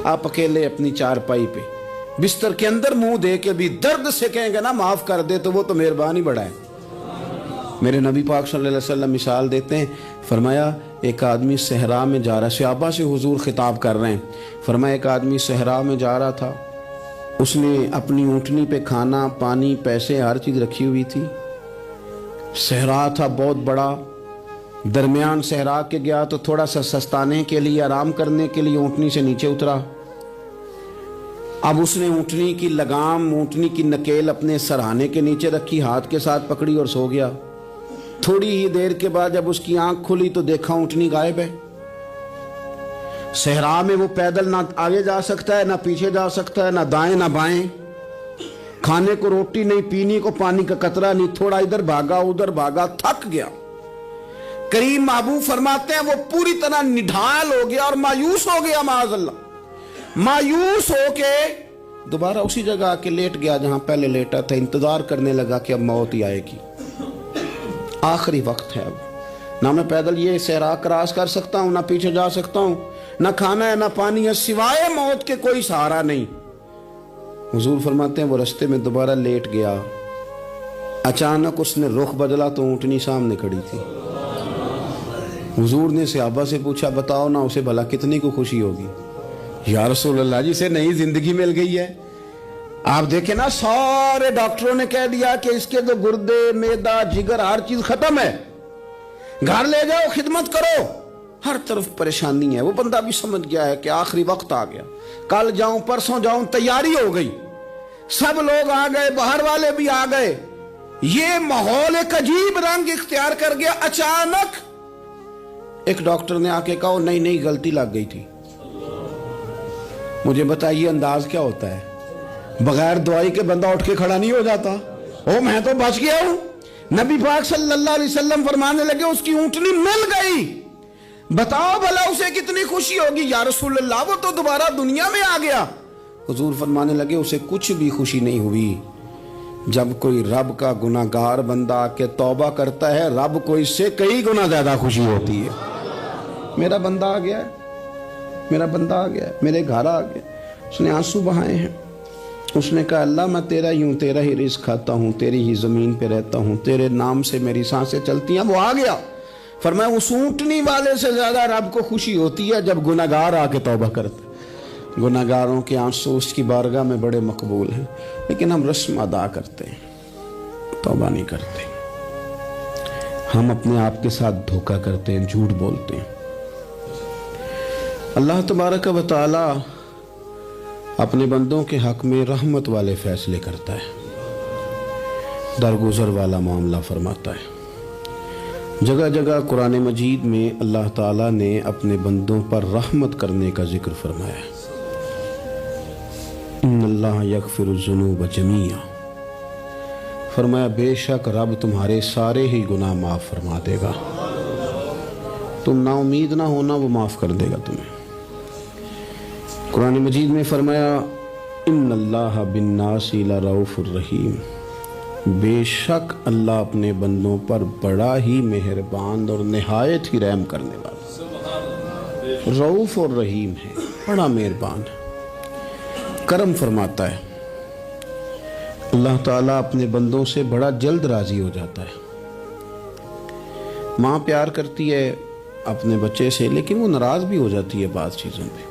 آپ اکیلے اپنی چارپائی پہ بستر کے اندر منہ دے کے بھی درد سے کہیں گے نا معاف کر دے تو وہ تو مہربانی بڑا ہے۔ میرے نبی پاک صلی اللہ علیہ وسلم مثال دیتے ہیں، فرمایا ایک آدمی صحرا میں جا رہا، صحابہ سے حضور خطاب کر رہے ہیں، فرمایا ایک آدمی صحرا میں جا رہا تھا، اس نے اپنی اونٹنی پہ کھانا پانی پیسے ہر چیز رکھی ہوئی تھی، صحرا تھا بہت بڑا، درمیان صحرا کے گیا تو تھوڑا سا سستانے کے لیے آرام کرنے کے لیے اونٹنی سے نیچے اترا۔ اب اس نے اونٹنی کی لگام اونٹنی کی نکیل اپنے سرہانے کے نیچے رکھی، ہاتھ کے ساتھ پکڑی اور سو گیا۔ تھوڑی ہی دیر کے بعد جب اس کی آنکھ کھلی تو دیکھا اونٹنی غائب ہے۔ صحرا میں وہ پیدل نہ آگے جا سکتا ہے نہ پیچھے جا سکتا ہے، نہ دائیں نہ بائیں، کھانے کو روٹی نہیں، پینے کو پانی کا قطرہ نہیں، تھوڑا ادھر بھاگا ادھر بھاگا، تھک گیا۔ کریم محبوب فرماتے ہیں وہ پوری طرح نڈھال ہو گیا اور مایوس ہو گیا، معاذ اللہ، مایوس ہو کے دوبارہ اسی جگہ آ کے لیٹ گیا جہاں پہلے لیٹا تھا، انتظار کرنے لگا کہ اب موت ہی آئے گی، آخری وقت ہے، اب نہ میں پیدل یہ صحرا کراس کر سکتا ہوں، نہ پیچھے جا سکتا ہوں، نہ کھانا ہے نہ پانی ہے، سوائے موت کے کوئی سہارا نہیں۔ حضور فرماتے ہیں وہ رستے میں دوبارہ لیٹ گیا، اچانک اس نے رخ بدلا تو اونٹنی سامنے کھڑی تھی۔ حضور نے صحابہ سے پوچھا بتاؤ نا اسے بھلا کتنی کو خوشی ہوگی؟ یا رسول اللہ جی سے نئی زندگی مل گئی ہے۔ آپ دیکھیں نا سارے ڈاکٹروں نے کہہ دیا کہ اس کے تو گردے معدہ جگر ہر چیز ختم ہے، گھر لے جاؤ خدمت کرو، ہر طرف پریشانی ہے۔ وہ بندہ بھی سمجھ گیا ہے کہ آخری وقت آ گیا، کل جاؤں پرسوں جاؤں، تیاری ہو گئی، سب لوگ آ گئے، باہر والے بھی آ گئے، یہ ماحول ایک عجیب رنگ اختیار کر گیا۔ اچانک ایک ڈاکٹر نے آ کے کہا نہیں نہیں غلطی لگ گئی تھی۔ مجھے بتائیے انداز کیا ہوتا ہے؟ بغیر دوائی کے بندہ اٹھ کے کھڑا نہیں ہو جاتا، او میں تو بچ گیا ہوں۔ نبی پاک صلی اللہ علیہ وسلم فرمانے لگے اس کی اونٹنی مل گئی، بتاؤ بھلا اسے کتنی خوشی ہوگی؟ یا رسول اللہ وہ تو دوبارہ دنیا میں آ گیا۔ حضور فرمانے لگے اسے کچھ بھی خوشی نہیں ہوئی۔ جب کوئی رب کا گناہگار بندہ آ کے توبہ کرتا ہے، رب کو اس سے کئی گنا زیادہ خوشی ہوتی ہے۔ میرا بندہ آ گیا ہے، میرا بندہ آ گیا ہے، میرے گھر آ گیا۔ اس نے آنسو بہائے ہیں، اس نے کہا اللہ میں تیرا ہی ہوں، تیرا ہی رزق کھاتا ہوں، تیری ہی زمین پہ رہتا ہوں، تیرے نام سے میری سانسیں چلتی ہیں۔ وہ آ گیا۔ فرمایا اس اونٹنی والے سے زیادہ رب کو خوشی ہوتی ہے جب گناہگار آ کے توبہ کرتا ہے۔ گناہگاروں کے آنسو اس کی بارگاہ میں بڑے مقبول ہیں، لیکن ہم رسم ادا کرتے ہیں، توبہ نہیں کرتے۔ ہم اپنے آپ کے ساتھ دھوکہ کرتے ہیں، جھوٹ بولتے ہیں۔ اللہ تبارک و تعالی اپنے بندوں کے حق میں رحمت والے فیصلے کرتا ہے، درگزر والا معاملہ فرماتا ہے۔ جگہ جگہ قرآن مجید میں اللہ تعالیٰ نے اپنے بندوں پر رحمت کرنے کا ذکر فرمایا ہے۔ ان اللہ یغفر الذنوب جمیعا، فرمایا بے شک رب تمہارے سارے ہی گناہ معاف فرما دے گا، تم نا امید نہ ہونا، وہ معاف کر دے گا تمہیں۔ قرآن مجید میں فرمایا ان اللہ بالناس لرؤوف الرحیم، بے شک اللہ اپنے بندوں پر بڑا ہی مہربان اور نہایت ہی رحم کرنے والا، رؤوف اور رحیم ہے، بڑا مہربان ہے، کرم فرماتا ہے۔ اللہ تعالیٰ اپنے بندوں سے بڑا جلد راضی ہو جاتا ہے۔ ماں پیار کرتی ہے اپنے بچے سے، لیکن وہ ناراض بھی ہو جاتی ہے بعض چیزوں پہ،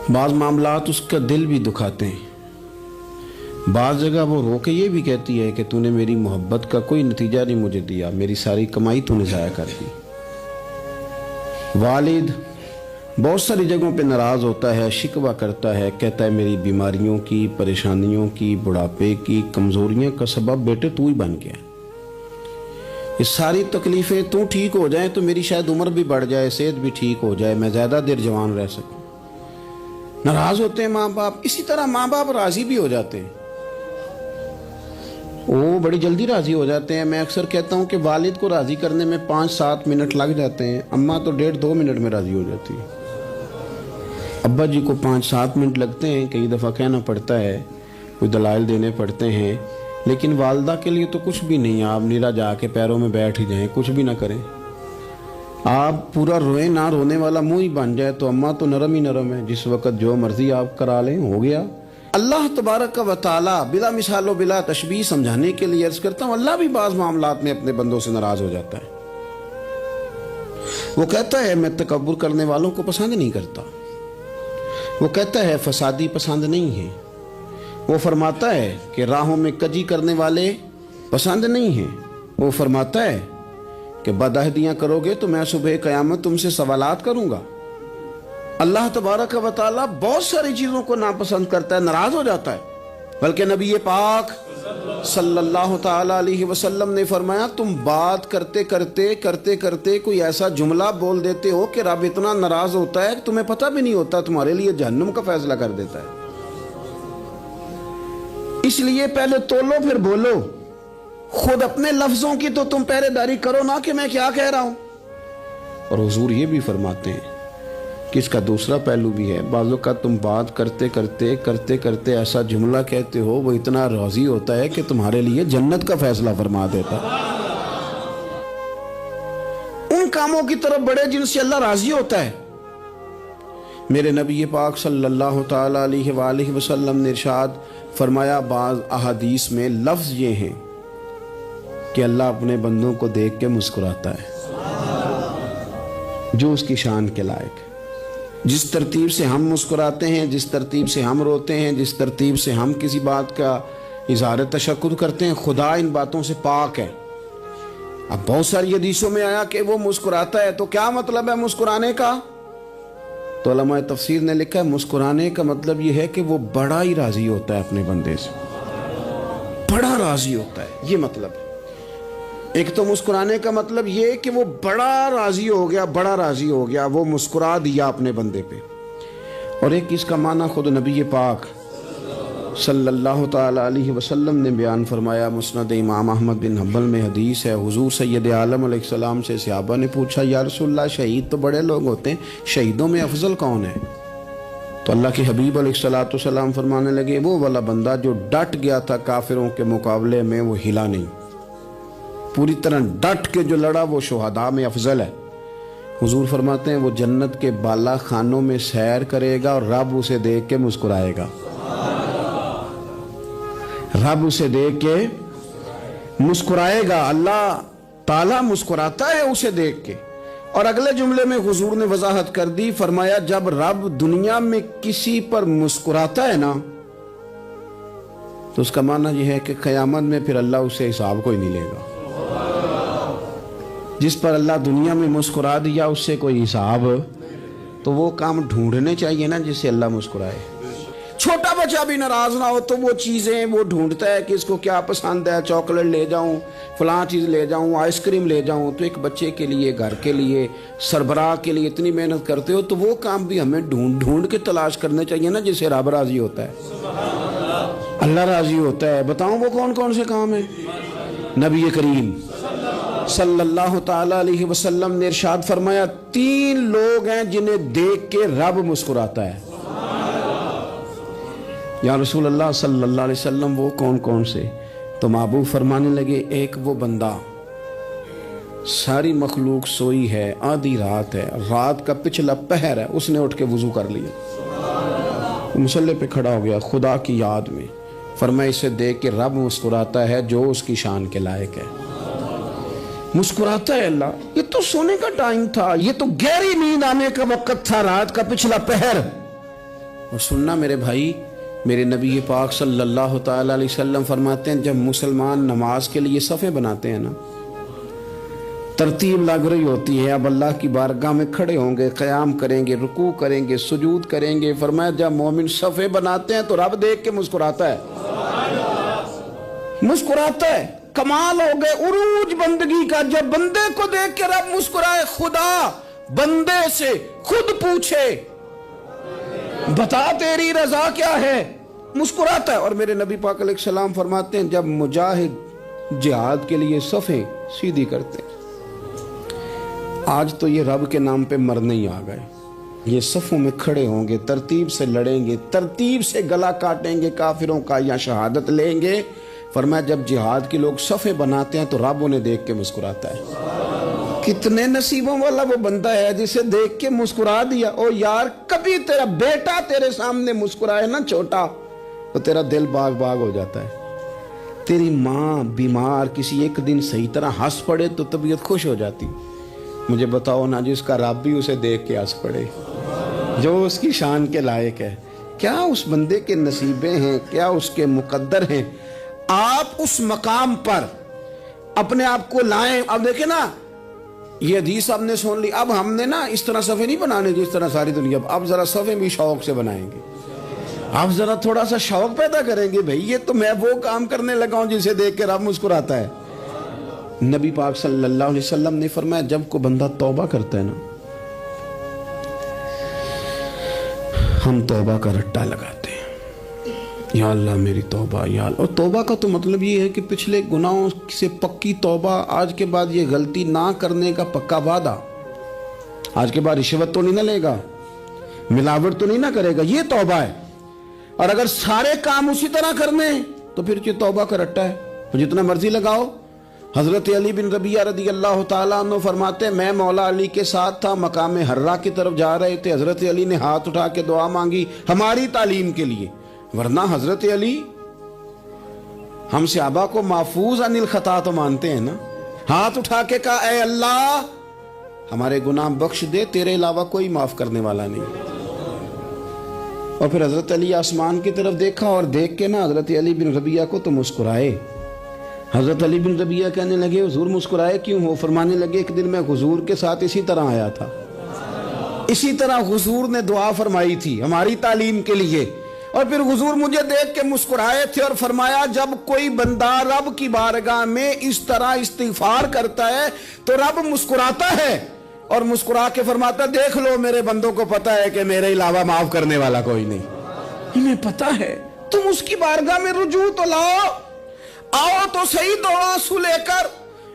بعض معاملات اس کا دل بھی دکھاتے ہیں، بعض جگہ وہ رو کے یہ بھی کہتی ہے کہ تو نے میری محبت کا کوئی نتیجہ نہیں مجھے دیا، میری ساری کمائی تو نے ضائع کر دی۔ والد بہت ساری جگہوں پہ ناراض ہوتا ہے، شکوہ کرتا ہے، کہتا ہے میری بیماریوں کی، پریشانیوں کی، بڑھاپے کی، کمزوریاں کا سبب بیٹے تو ہی بن گیا، یہ ساری تکلیفیں تو ٹھیک ہو جائیں تو میری شاید عمر بھی بڑھ جائے، صحت بھی ٹھیک ہو جائے، میں زیادہ دیر جوان رہ سکوں۔ ناراض ہوتے ہیں ماں باپ۔ اسی طرح ماں باپ راضی بھی ہو جاتے ہیں، وہ بڑی جلدی راضی ہو جاتے ہیں۔ میں اکثر کہتا ہوں کہ والد کو راضی کرنے میں 5-7 منٹ لگ جاتے ہیں، اماں تو 1.5-2 منٹ میں راضی ہو جاتی ہے۔ ابا جی کو 5-7 منٹ لگتے ہیں، کئی دفعہ کہنا پڑتا ہے، کوئی دلائل دینے پڑتے ہیں، لیکن والدہ کے لیے تو کچھ بھی نہیں، آپ نیرا جا کے پیروں میں بیٹھ ہی جائیں، کچھ بھی نہ کریں، آپ پورا روئے نہ رونے والا منہ ہی بن جائے تو اماں تو نرم ہی نرم ہے، جس وقت جو مرضی آپ کرا لیں ہو گیا۔ اللہ تبارک و تعالی بلا مثال و بلا تشبیہ سمجھانے کے لیے عرض کرتا ہوں، اللہ بھی بعض معاملات میں اپنے بندوں سے ناراض ہو جاتا ہے۔ وہ کہتا ہے میں تکبر کرنے والوں کو پسند نہیں کرتا، وہ کہتا ہے فسادی پسند نہیں ہے، وہ فرماتا ہے کہ راہوں میں کجی کرنے والے پسند نہیں ہیں، وہ فرماتا ہے کہ بدعہدیاں کرو گے تو میں صبح قیامت تم سے سوالات کروں گا۔ اللہ تبارک و تعالیٰ بہت ساری چیزوں کو ناپسند کرتا ہے، ناراض ہو جاتا ہے، بلکہ نبی پاک صلی اللہ تعالی علیہ وسلم نے فرمایا تم بات کرتے کرتے کوئی ایسا جملہ بول دیتے ہو کہ رب اتنا ناراض ہوتا ہے کہ تمہیں پتہ بھی نہیں ہوتا، تمہارے لیے جہنم کا فیصلہ کر دیتا ہے۔ اس لیے پہلے تولو پھر بولو، خود اپنے لفظوں کی تو تم پہرے داری کرو نا کہ میں کیا کہہ رہا ہوں۔ اور حضور یہ بھی فرماتے ہیں کہ اس کا دوسرا پہلو بھی ہے، بعض اوقات تم بات کرتے ایسا جملہ کہتے ہو وہ اتنا راضی ہوتا ہے کہ تمہارے لیے جنت کا فیصلہ فرما دیتا ہے۔ ان کاموں کی طرف بڑے جن سے اللہ راضی ہوتا ہے۔ میرے نبی پاک صلی اللہ تعالی علیہ وآلہ وسلم نے ارشاد فرمایا، بعض احادیث میں لفظ یہ ہیں کہ اللہ اپنے بندوں کو دیکھ کے مسکراتا ہے جو اس کی شان کے لائق ہے۔ جس ترتیب سے ہم مسکراتے ہیں، جس ترتیب سے ہم روتے ہیں، جس ترتیب سے ہم کسی بات کا اظہار تشکر کرتے ہیں، خدا ان باتوں سے پاک ہے۔ اب بہت ساری حدیثوں میں آیا کہ وہ مسکراتا ہے، تو کیا مطلب ہے مسکرانے کا؟ تو علماء تفسیر نے لکھا ہے مسکرانے کا مطلب یہ ہے کہ وہ بڑا ہی راضی ہوتا ہے اپنے بندے سے، بڑا راضی ہوتا ہے، یہ مطلب ہے۔ ایک تو مسکرانے کا مطلب یہ کہ وہ بڑا راضی ہو گیا، وہ مسکرا دیا اپنے بندے پہ۔ اور ایک اس کا معنی خود نبی پاک صلی اللہ تعالی علیہ وسلم نے بیان فرمایا، مسند امام احمد بن حنبل میں حدیث ہے، حضور سید عالم علیہ السلام سے صحابہ نے پوچھا یا رسول اللہ شہید تو بڑے لوگ ہوتے ہیں، شہیدوں میں افضل کون ہے؟ تو اللہ کے حبیب علیہ السلام فرمانے لگے وہ والا بندہ جو ڈٹ گیا تھا کافروں کے مقابلے میں، وہ ہلا نہیں، پوری طرح ڈٹ کے جو لڑا وہ شہداء میں افضل ہے۔ حضور فرماتے ہیں وہ جنت کے بالا خانوں میں سیر کرے گا اور رب اسے دیکھ کے مسکرائے گا، رب اسے دیکھ کے مسکرائے گا، اللہ تعالیٰ مسکراتا ہے اسے دیکھ کے۔ اور اگلے جملے میں حضور نے وضاحت کر دی، فرمایا جب رب دنیا میں کسی پر مسکراتا ہے نا تو اس کا معنی یہ ہے کہ قیامت میں پھر اللہ اسے حساب کوئی نہیں لے گا۔ جس پر اللہ دنیا میں مسکرا دیا اس سے کوئی حساب، تو وہ کام ڈھونڈنے چاہیے نا جس سے اللہ مسکرائے۔ چھوٹا بچہ بھی ناراض نہ ہو تو وہ چیزیں وہ ڈھونڈتا ہے کہ اس کو کیا پسند ہے، چاکلیٹ لے جاؤں، فلاں چیز لے جاؤں، آئس کریم لے جاؤں۔ تو ایک بچے کے لیے، گھر کے لیے، سربراہ کے لیے اتنی محنت کرتے ہو تو وہ کام بھی ہمیں ڈھونڈ کے تلاش کرنے چاہیے نا جس سے رب راضی ہوتا ہے، اللہ راضی ہوتا ہے۔ بتاؤں وہ کون کون سے کام ہیں؟ نبی کریم صلی اللہ تعالی علیہ وسلم نے ارشاد فرمایا 3 لوگ ہیں جنہیں دیکھ کے رب مسکراتا ہے۔ یا رسول اللہ صلی اللہ علیہ وسلم وہ کون کون سے؟ تو محبوب فرمانے لگے ایک وہ بندہ ساری مخلوق سوئی ہے، آدھی رات ہے، رات کا پچھلا پہر ہے، اس نے اٹھ کے وضو کر لیا، مصلی پہ کھڑا ہو گیا خدا کی یاد میں، فرمایا اسے دیکھ کے رب مسکراتا ہے جو اس کی شان کے لائق ہے۔ مسکراتا ہے اللہ۔ یہ تو سونے کا ٹائم تھا، یہ تو گہری نیند آنے کا وقت تھا، رات کا پچھلا پہر۔ اور سننا میرے بھائی، میرے نبی پاک صلی اللہ تعالی علیہ وسلم فرماتے ہیں جب مسلمان نماز کے لیے صفیں بناتے ہیں نا، ترتیب لگ رہی ہوتی ہے، اب اللہ کی بارگاہ میں کھڑے ہوں گے، قیام کریں گے، رکوع کریں گے، سجود کریں گے، فرمایا جب مومن صفیں بناتے ہیں تو رب دیکھ کے مسکراتا ہے، مسکراتا ہے۔ کمال ہو گئے عروج بندگی کا، جب بندے کو دیکھ کے رب مسکرائے، خدا بندے سے خود پوچھے بتا تیری رضا کیا ہے، مسکراتا ہے۔ اور میرے نبی پاک علیہ السلام فرماتے ہیں جب مجاہد جہاد کے لیے صفیں سیدھی کرتے ہیں، آج تو یہ رب کے نام پہ مرنے ہی آ گئے، یہ صفوں میں کھڑے ہوں گے، ترتیب سے لڑیں گے، ترتیب سے گلا کاٹیں گے کافروں کا یا شہادت لیں گے۔ فرمایا جب جہاد کے لوگ صفیں بناتے ہیں تو رب انہیں دیکھ کے مسکراتا ہے۔ کتنے نصیبوں والا وہ بندہ ہے جسے دیکھ کے مسکرا دیا. او یار کبھی تیرا بیٹا تیرے سامنے مسکرائے نا چھوٹا تو تیرا دل باغ باغ ہو جاتا ہے. تیری ماں بیمار کسی ایک دن صحیح طرح ہنس پڑے تو طبیعت خوش ہو جاتی. مجھے بتاؤ نا جس کا رب بھی اسے دیکھ کے ہنس پڑے جو اس کی شان کے لائق ہے. کیا اس بندے کے نصیبیں ہیں, کیا اس کے مقدر ہیں. آپ اس مقام پر اپنے آپ کو لائیں. اب دیکھیں نا یہ حدیث آپ نے سن لی, اب ہم نے نا اس طرح صفحے نہیں بنانے جس طرح ساری دنیا, اب ذرا صفحے بھی شوق سے بنائیں گے. آپ ذرا تھوڑا سا شوق پیدا کریں گے, بھئی یہ تو میں وہ کام کرنے لگا ہوں جسے دیکھ کے رب مسکراتا ہے. نبی پاک صلی اللہ علیہ وسلم نے فرمایا جب کو بندہ توبہ کرتا ہے نا, ہم توبہ کا رٹا لگاتے ہیں, یا اللہ میری توبہ یا اللہ. اور توبہ کا تو مطلب یہ ہے کہ پچھلے گناہوں سے پکی توبہ, آج کے بعد یہ غلطی نہ کرنے کا پکا وعدہ, آج کے بعد رشوت تو نہیں نہ لے گا, ملاوٹ تو نہیں نہ کرے گا, یہ توبہ ہے. اور اگر سارے کام اسی طرح کرنے تو پھر یہ توبہ کا رٹا ہے, تو جتنا مرضی لگاؤ. حضرت علی بن ربیہ رضی اللہ تعالیٰ عنہ فرماتے ہیں میں مولا علی کے ساتھ تھا, مقام حرہ کی طرف جا رہے تھے, حضرت علی نے ہاتھ اٹھا کے دعا مانگی ہماری تعلیم کے لیے, ورنہ حضرت علی ہم صحابہ کو محفوظ عن الخطا تو مانتے ہیں نا. ہاتھ اٹھا کے کہا اے اللہ ہمارے گناہ بخش دے, تیرے علاوہ کوئی معاف کرنے والا نہیں. اور پھر حضرت علی آسمان کی طرف دیکھا اور دیکھ کے نا حضرت علی بن ربیہ کو تو مسکرائے. حضرت علی بن ربیہ کہنے لگے حضور مسکرائے کیوں ہو؟ فرمانے لگے ایک دن میں حضور کے ساتھ اسی طرح آیا تھا, اسی طرح حضور نے دعا فرمائی تھی ہماری تعلیم کے لیے, اور پھر حضور مجھے دیکھ کے مسکرائے تھے اور فرمایا جب کوئی بندہ رب کی بارگاہ میں اس طرح استغفار کرتا ہے تو رب مسکراتا ہے, اور مسکرا کے فرماتا دیکھ لو میرے بندوں کو پتا ہے کہ میرے علاوہ معاف کرنے والا کوئی نہیں. انہیں پتا ہے, تم اس کی بارگاہ میں رجوع تو لاؤ, آؤ تو صحیح دو آنسو لے کر.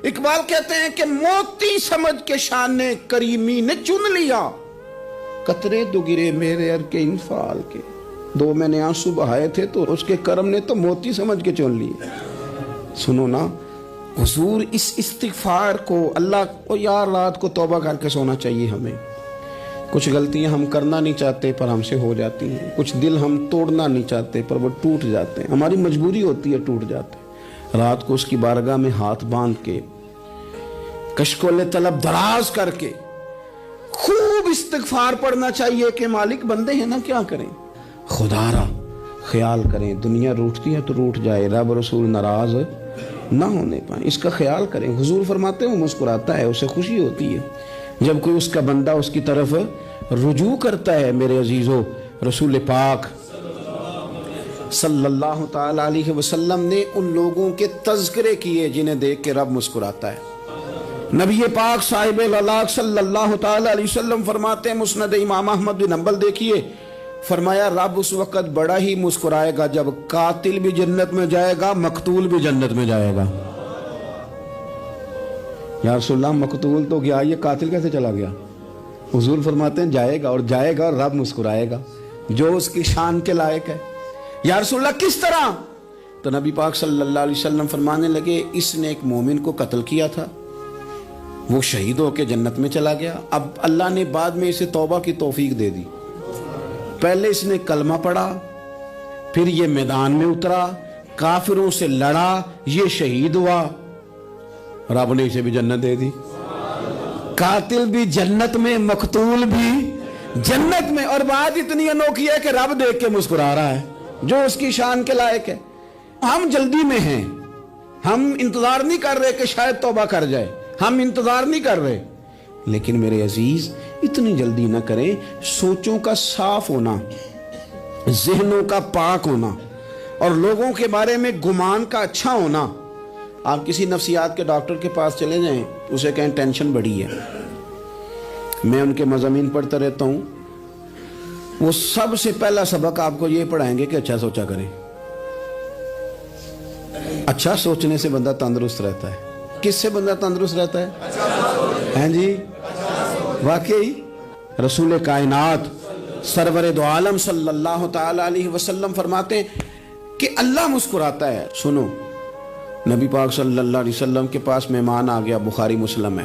اقبال کہتے ہیں کہ موتی سمجھ کے شان کریمی نے چن لیا, قطرے دو گرے میرے ار کے انفعال کے. دو میں نے آنسو بہائے تھے تو اس کے کرم نے تو موتی سمجھ کے چن لیے. سنو نا حضور اس استغفار کو, اللہ کو یار رات کو توبہ کر کے سونا چاہیے ہمیں. کچھ غلطیاں ہم کرنا نہیں چاہتے پر ہم سے ہو جاتی ہیں, کچھ دل ہم توڑنا نہیں چاہتے پر وہ ٹوٹ جاتے ہیں, ہماری مجبوری ہوتی ہے ٹوٹ جاتے ہیں. رات کو اس کی بارگاہ میں ہاتھ باندھ کے کشکول طلب دراز کر کے خوب استغفار پڑھنا چاہیے کہ مالک بندے ہیں نا کیا کریں, خدا را خیال کریں, دنیا روٹتی ہے تو روٹ جائے, رب رسول ناراض نہ ہونے پائیں, اس کا خیال کریں. حضور فرماتے ہیں وہ مسکراتا ہے, اسے خوشی ہوتی ہے جب کوئی اس کا بندہ اس کی طرف رجوع کرتا ہے. میرے عزیزو رسول پاک صلی اللہ تعالی علیہ وسلم نے ان لوگوں کے تذکرے کیے جنہیں دیکھ کے رب مسکراتا ہے. نبی پاک صاحب الاخلاق صلی اللہ تعالی علیہ وسلم فرماتے ہیں, مسند امام احمد بن حنبل دیکھیے, فرمایا رب اس وقت بڑا ہی مسکرائے گا جب قاتل بھی جنت میں جائے گا, مقتول بھی جنت میں جائے گا. یا رسول اللہ مقتول تو گیا, یہ قاتل کیسے چلا گیا؟ حضور فرماتے ہیں جائے گا, اور جائے گا اور رب مسکرائے گا جو اس کی شان کے لائق ہے. یا رسول اللہ کس طرح؟ تو نبی پاک صلی اللہ علیہ وسلم فرمانے لگے اس نے ایک مومن کو قتل کیا تھا, وہ شہید ہو کے جنت میں چلا گیا. اب اللہ نے بعد میں اسے توبہ کی توفیق دے دی. پہلے اس نے کلمہ پڑھا, پھر یہ میدان میں اترا, کافروں سے لڑا, یہ شہید ہوا, رب نے اسے بھی جنت دے دی. قاتل بھی جنت میں, مقتول بھی جنت میں. اور بات اتنی انوکھی ہے کہ رب دیکھ کے مسکرا رہا ہے جو اس کی شان کے لائق ہے. ہم جلدی میں ہیں, ہم انتظار نہیں کر رہے کہ شاید توبہ کر جائے, ہم انتظار نہیں کر رہے. لیکن میرے عزیز اتنی جلدی نہ کریں. سوچوں کا صاف ہونا, ذہنوں کا پاک ہونا, اور لوگوں کے بارے میں گمان کا اچھا ہونا. آپ کسی نفسیات کے ڈاکٹر کے پاس چلے جائیں, اسے کہیں ٹینشن بڑی ہے. میں ان کے مضامین پڑھتا رہتا ہوں, وہ سب سے پہلا سبق آپ کو یہ پڑھائیں گے کہ اچھا سوچا کریں. اچھا سوچنے سے بندہ تندرست رہتا ہے. کس سے بندہ تندرست رہتا ہے؟ ہیں جی واقعی رسول کائنات سرور دو عالم صلی اللہ تعالی علیہ وسلم فرماتے ہیں کہ اللہ مسکراتا ہے. سنو, نبی پاک صلی اللہ علیہ وسلم کے پاس مہمان آ گیا, بخاری مسلم ہے.